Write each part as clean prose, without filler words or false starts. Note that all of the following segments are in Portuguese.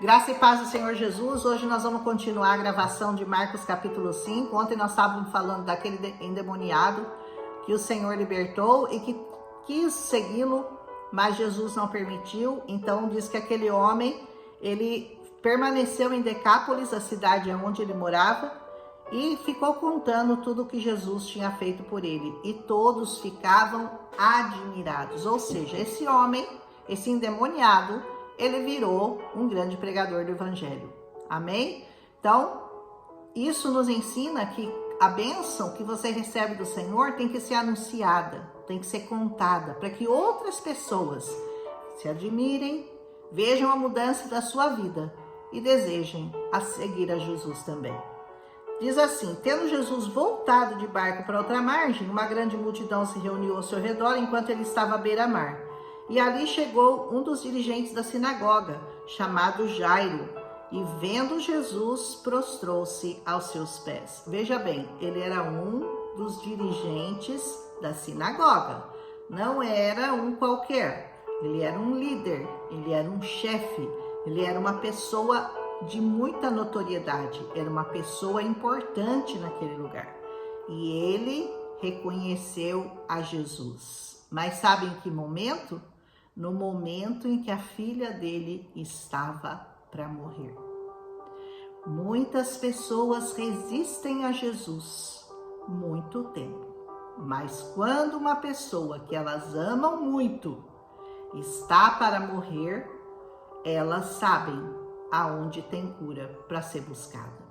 Graça e paz do Senhor Jesus. Hoje nós vamos continuar a gravação de Marcos capítulo 5. Ontem nós estávamos falando daquele endemoniado que o Senhor libertou e que quis segui-lo, mas Jesus não permitiu. Então diz que aquele homem, ele permaneceu em Decápolis, a cidade onde ele morava, e ficou contando tudo o que Jesus tinha feito por ele. E todos ficavam admirados. Ou seja, esse homem, esse endemoniado, ele virou um grande pregador do evangelho. Amém? Então, isso nos ensina que a bênção que você recebe do Senhor tem que ser anunciada, tem que ser contada, para que outras pessoas se admirem, vejam a mudança da sua vida e desejem a seguir a Jesus também. Diz assim: tendo Jesus voltado de barco para outra margem, uma grande multidão se reuniu ao seu redor enquanto ele estava à beira-mar. E ali chegou um dos dirigentes da sinagoga, chamado Jairo, e vendo Jesus, prostrou-se aos seus pés. Veja bem, ele era um dos dirigentes da sinagoga, não era um qualquer, ele era um líder, ele era um chefe, ele era uma pessoa de muita notoriedade, era uma pessoa importante naquele lugar. E ele reconheceu a Jesus. Mas sabe em que momento? No momento em que a filha dele estava para morrer. Muitas pessoas resistem a Jesus muito tempo, mas quando uma pessoa que elas amam muito está para morrer, elas sabem aonde tem cura para ser buscada.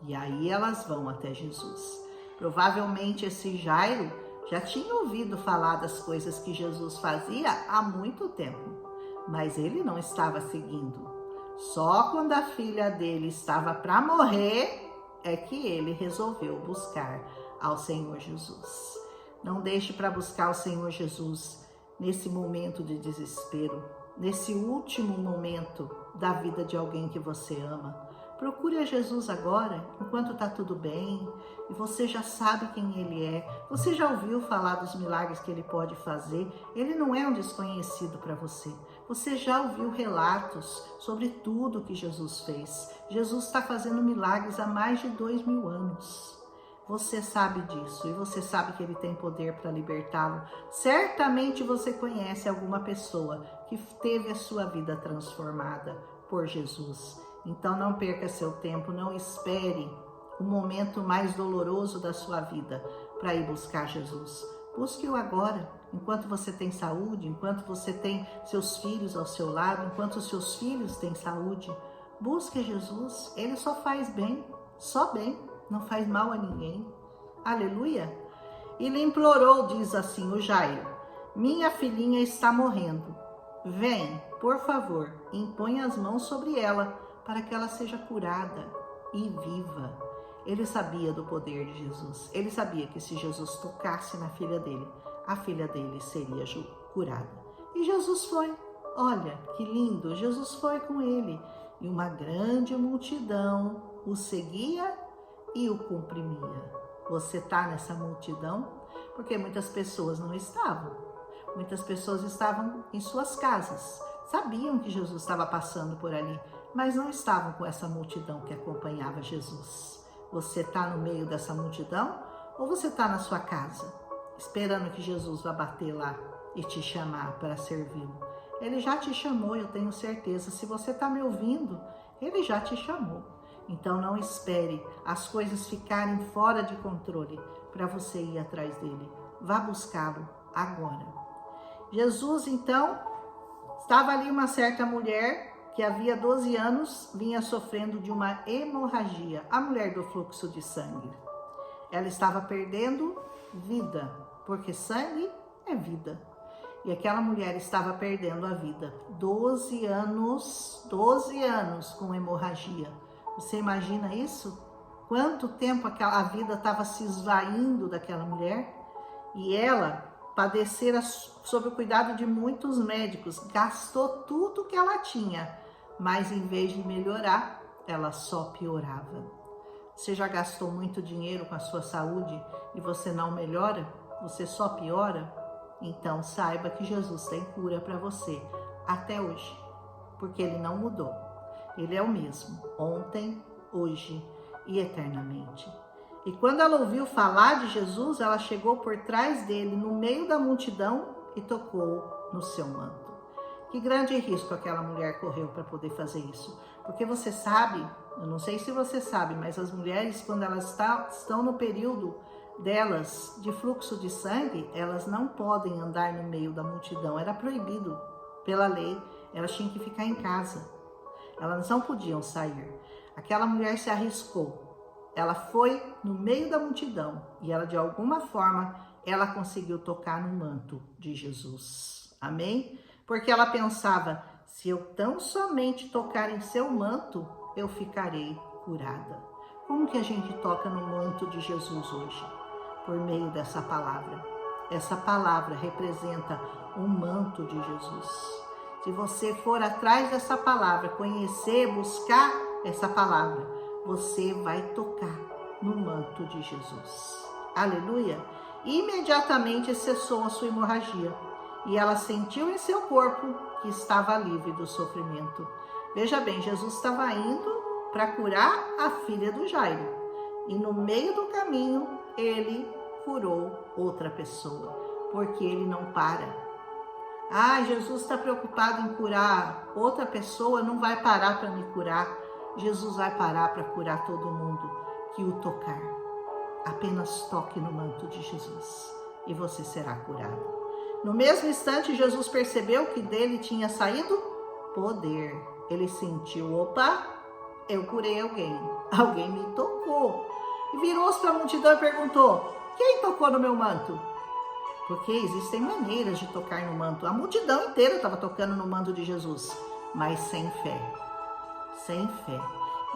E aí elas vão até Jesus. Provavelmente esse Jairo já tinha ouvido falar das coisas que Jesus fazia há muito tempo, mas ele não estava seguindo. Só quando a filha dele estava para morrer é que ele resolveu buscar ao Senhor Jesus. Não deixe para buscar o Senhor Jesus nesse momento de desespero, nesse último momento da vida de alguém que você ama. Procure a Jesus agora, enquanto está tudo bem, e você já sabe quem Ele é, você já ouviu falar dos milagres que Ele pode fazer, Ele não é um desconhecido para você. Você já ouviu relatos sobre tudo que Jesus fez. Jesus está fazendo milagres há mais de 2000 anos. Você sabe disso e você sabe que Ele tem poder para libertá-lo. Certamente você conhece alguma pessoa que teve a sua vida transformada por Jesus. Então não perca seu tempo, não espere o momento mais doloroso da sua vida para ir buscar Jesus. Busque-o agora, enquanto você tem saúde, enquanto você tem seus filhos ao seu lado, enquanto os seus filhos têm saúde. Busque Jesus, Ele só faz bem, só bem, não faz mal a ninguém. Aleluia! E lhe implorou, diz assim o Jairo: minha filhinha está morrendo. Vem, por favor, impõe as mãos sobre ela, para que ela seja curada e viva. Ele sabia do poder de Jesus. Ele sabia que se Jesus tocasse na filha dele, a filha dele seria curada. E Jesus foi. Olha, que lindo! Jesus foi com ele. E uma grande multidão o seguia e o comprimia. Você está nessa multidão? Porque muitas pessoas não estavam. Muitas pessoas estavam em suas casas. Sabiam que Jesus estava passando por ali, mas não estavam com essa multidão que acompanhava Jesus. Você está no meio dessa multidão ou você está na sua casa, esperando que Jesus vá bater lá e te chamar para servi-lo? Ele já te chamou, eu tenho certeza. Se você está me ouvindo, Ele já te chamou. Então não espere as coisas ficarem fora de controle para você ir atrás dele. Vá buscá-lo agora. Jesus, então, estava ali uma certa mulher que havia 12 anos vinha sofrendo de uma hemorragia, a mulher do fluxo de sangue. Ela estava perdendo vida, porque sangue é vida. E aquela mulher estava perdendo a vida. 12 anos com hemorragia. Você imagina isso? Quanto tempo a vida estava se esvaindo daquela mulher? E ela padecera sob o cuidado de muitos médicos, gastou tudo que ela tinha, mas em vez de melhorar, ela só piorava. Você já gastou muito dinheiro com a sua saúde e você não melhora? Você só piora? Então saiba que Jesus tem cura para você até hoje, porque Ele não mudou. Ele é o mesmo, ontem, hoje e eternamente. E quando ela ouviu falar de Jesus, ela chegou por trás dele, no meio da multidão, e tocou no seu manto. Que grande risco aquela mulher correu para poder fazer isso. Porque você sabe, eu não sei se você sabe, mas as mulheres, quando elas estão no período delas de fluxo de sangue, elas não podem andar no meio da multidão. Era proibido pela lei, elas tinham que ficar em casa. Elas não podiam sair. Aquela mulher se arriscou. Ela foi no meio da multidão e ela, de alguma forma, ela conseguiu tocar no manto de Jesus. Amém? Porque ela pensava, se eu tão somente tocar em seu manto, eu ficarei curada. Como que a gente toca no manto de Jesus hoje? Por meio dessa palavra. Essa palavra representa o manto de Jesus. Se você for atrás dessa palavra, conhecer, buscar essa palavra, você vai tocar no manto de Jesus. Aleluia! Imediatamente cessou a sua hemorragia e ela sentiu em seu corpo que estava livre do sofrimento. Veja bem, Jesus estava indo para curar a filha do Jairo e no meio do caminho ele curou outra pessoa, porque ele não para. Jesus está preocupado em curar outra pessoa, não vai parar para me curar. Jesus vai parar para curar todo mundo que o tocar. Apenas toque no manto de Jesus e você será curado. No mesmo instante, Jesus percebeu que dele tinha saído poder. Ele sentiu, opa, eu curei alguém me tocou. E virou-se para a multidão e perguntou, quem tocou no meu manto? Porque existem maneiras de tocar no manto. A multidão inteira estava tocando no manto de Jesus, mas sem fé. Sem fé.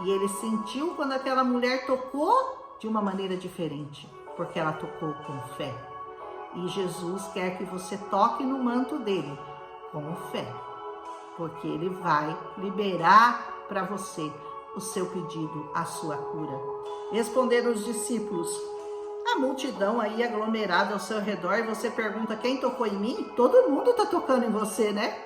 E ele sentiu quando aquela mulher tocou de uma maneira diferente, porque ela tocou com fé. E Jesus quer que você toque no manto dele com fé, porque ele vai liberar para você o seu pedido, a sua cura. Responderam os discípulos, a multidão aí aglomerada ao seu redor, e você pergunta, quem tocou em mim? Todo mundo está tocando em você, né?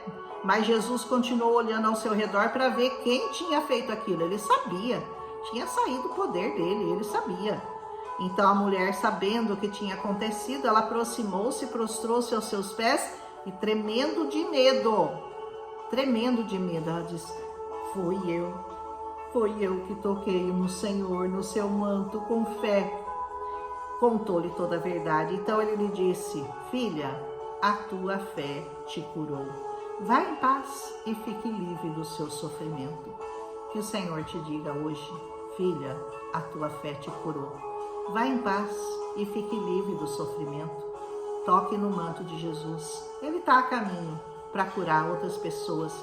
Mas Jesus continuou olhando ao seu redor para ver quem tinha feito aquilo. Ele sabia, tinha saído o poder dele, ele sabia. Então a mulher, sabendo o que tinha acontecido, ela aproximou-se, prostrou-se aos seus pés e tremendo de medo, ela disse, foi eu que toquei no Senhor, no seu manto, com fé. Contou-lhe toda a verdade. Então ele lhe disse, filha, a tua fé te curou. Vá em paz e fique livre do seu sofrimento. Que o Senhor te diga hoje, filha, a tua fé te curou. Vá em paz e fique livre do sofrimento. Toque no manto de Jesus. Ele está a caminho para curar outras pessoas,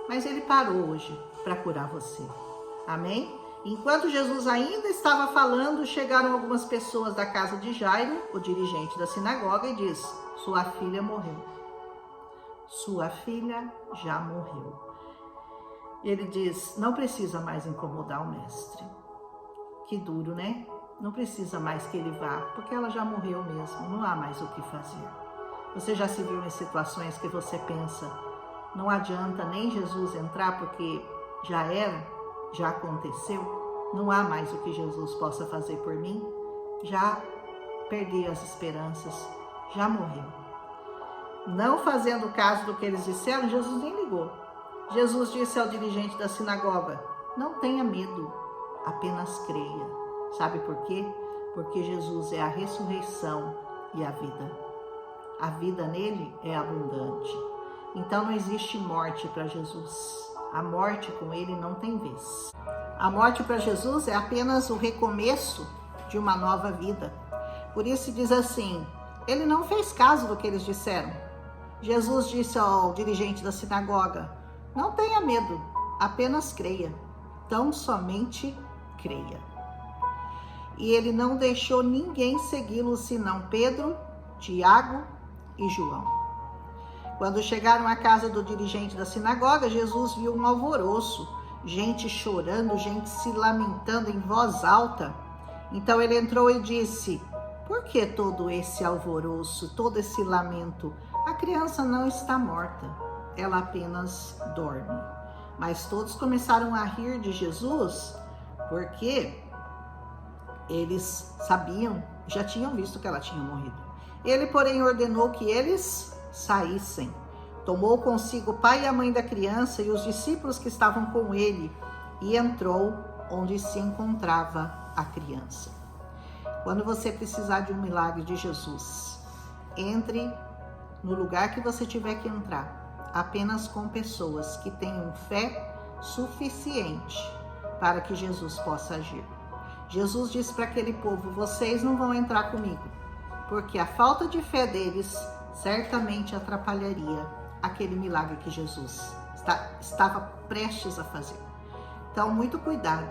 mas ele parou hoje para curar você. Amém? Enquanto Jesus ainda estava falando, chegaram algumas pessoas da casa de Jairo, o dirigente da sinagoga, e diz, sua filha morreu. Sua filha já morreu. Ele diz, não precisa mais incomodar o mestre. Que duro, né? Não precisa mais que ele vá, porque ela já morreu mesmo, não há mais o que fazer. Você já se viu em situações que você pensa, não adianta nem Jesus entrar, porque já era, já aconteceu, não há mais o que Jesus possa fazer por mim, já perdi as esperanças, já morreu. Não fazendo caso do que eles disseram, Jesus nem ligou. Jesus disse ao dirigente da sinagoga, não tenha medo, apenas creia. Sabe por quê? Porque Jesus é a ressurreição e a vida. A vida nele é abundante. Então não existe morte para Jesus. A morte com ele não tem vez. A morte para Jesus é apenas o recomeço de uma nova vida. Por isso diz assim, ele não fez caso do que eles disseram. Jesus disse ao dirigente da sinagoga, não tenha medo, apenas creia. Tão somente creia. E ele não deixou ninguém segui-lo, senão Pedro, Tiago e João. Quando chegaram à casa do dirigente da sinagoga, Jesus viu um alvoroço, gente chorando, gente se lamentando em voz alta. Então ele entrou e disse, por que todo esse alvoroço, todo esse lamento? A criança não está morta, ela apenas dorme. Mas todos começaram a rir de Jesus porque eles sabiam, já tinham visto que ela tinha morrido. Ele, porém, ordenou que eles saíssem. Tomou consigo o pai e a mãe da criança e os discípulos que estavam com ele e entrou onde se encontrava a criança. Quando você precisar de um milagre de Jesus, entre no lugar que você tiver que entrar, apenas com pessoas que tenham fé suficiente para que Jesus possa agir. Jesus disse para aquele povo: vocês não vão entrar comigo, porque a falta de fé deles certamente atrapalharia aquele milagre que Jesus estava prestes a fazer. Então, muito cuidado.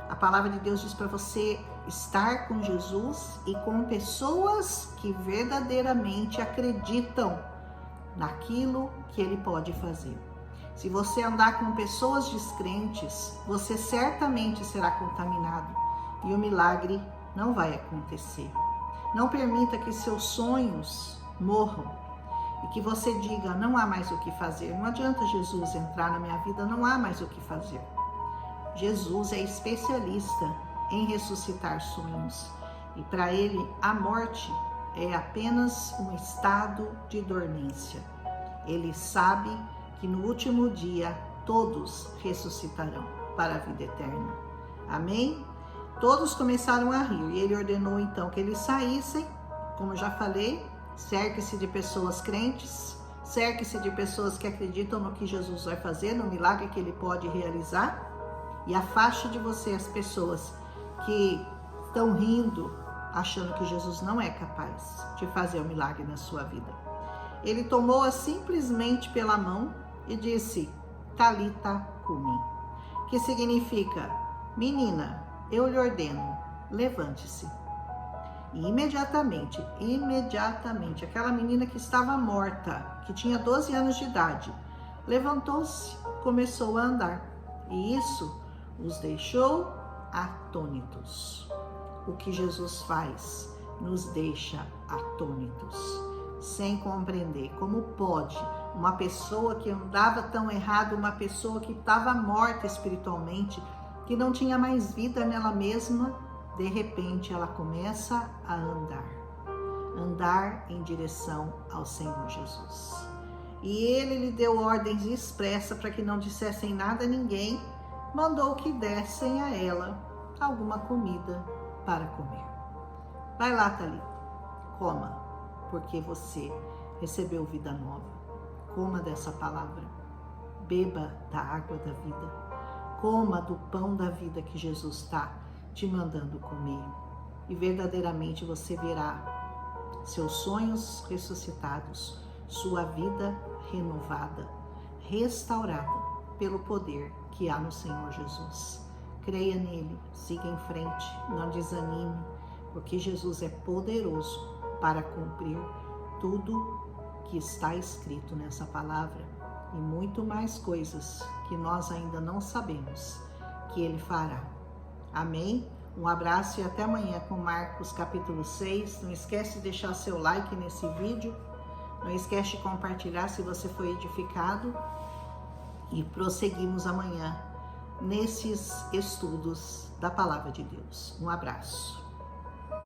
A palavra de Deus diz para você estar com Jesus e com pessoas que verdadeiramente acreditam naquilo que ele pode fazer. Se você andar com pessoas descrentes, você certamente será contaminado e o milagre não vai acontecer. Não permita que seus sonhos morram e que você diga: não há mais o que fazer. Não adianta Jesus entrar na minha vida, não há mais o que fazer. Jesus é especialista em ressuscitar sonhos e para ele a morte é apenas um estado de dormência. Ele sabe que no último dia todos ressuscitarão para a vida eterna. Amém? Todos começaram a rir e ele ordenou então que eles saíssem. Como eu já falei, cerque-se de pessoas crentes, cerque-se de pessoas que acreditam no que Jesus vai fazer, no milagre que ele pode realizar, e afaste de você as pessoas que estão rindo, achando que Jesus não é capaz de fazer o milagre na sua vida. Ele tomou-a simplesmente pela mão e disse: Talita cumi, que significa: menina, eu lhe ordeno, levante-se. E imediatamente, aquela menina que estava morta, que tinha 12 anos de idade, levantou-se, começou a andar. E isso os deixou atônitos. O que Jesus faz nos deixa atônitos, sem compreender como pode uma pessoa que andava tão errado, uma pessoa que estava morta espiritualmente, que não tinha mais vida nela mesma, de repente ela começa a andar em direção ao Senhor Jesus. E ele lhe deu ordens expressas para que não dissessem nada a ninguém, mandou que dessem a ela alguma comida para comer. Vai lá, Talita, coma, porque você recebeu vida nova. Coma dessa palavra, beba da água da vida, coma do pão da vida que Jesus está te mandando comer. E verdadeiramente você verá seus sonhos ressuscitados, sua vida renovada, restaurada pelo poder que há no Senhor Jesus. Creia nele, siga em frente, não desanime, porque Jesus é poderoso para cumprir tudo que está escrito nessa palavra e muito mais coisas que nós ainda não sabemos que ele fará. Amém? Um abraço e até amanhã com Marcos capítulo 6. Não esquece de deixar seu like nesse vídeo. Não esquece de compartilhar se você foi edificado. E prosseguimos amanhã nesses estudos da Palavra de Deus. Um abraço.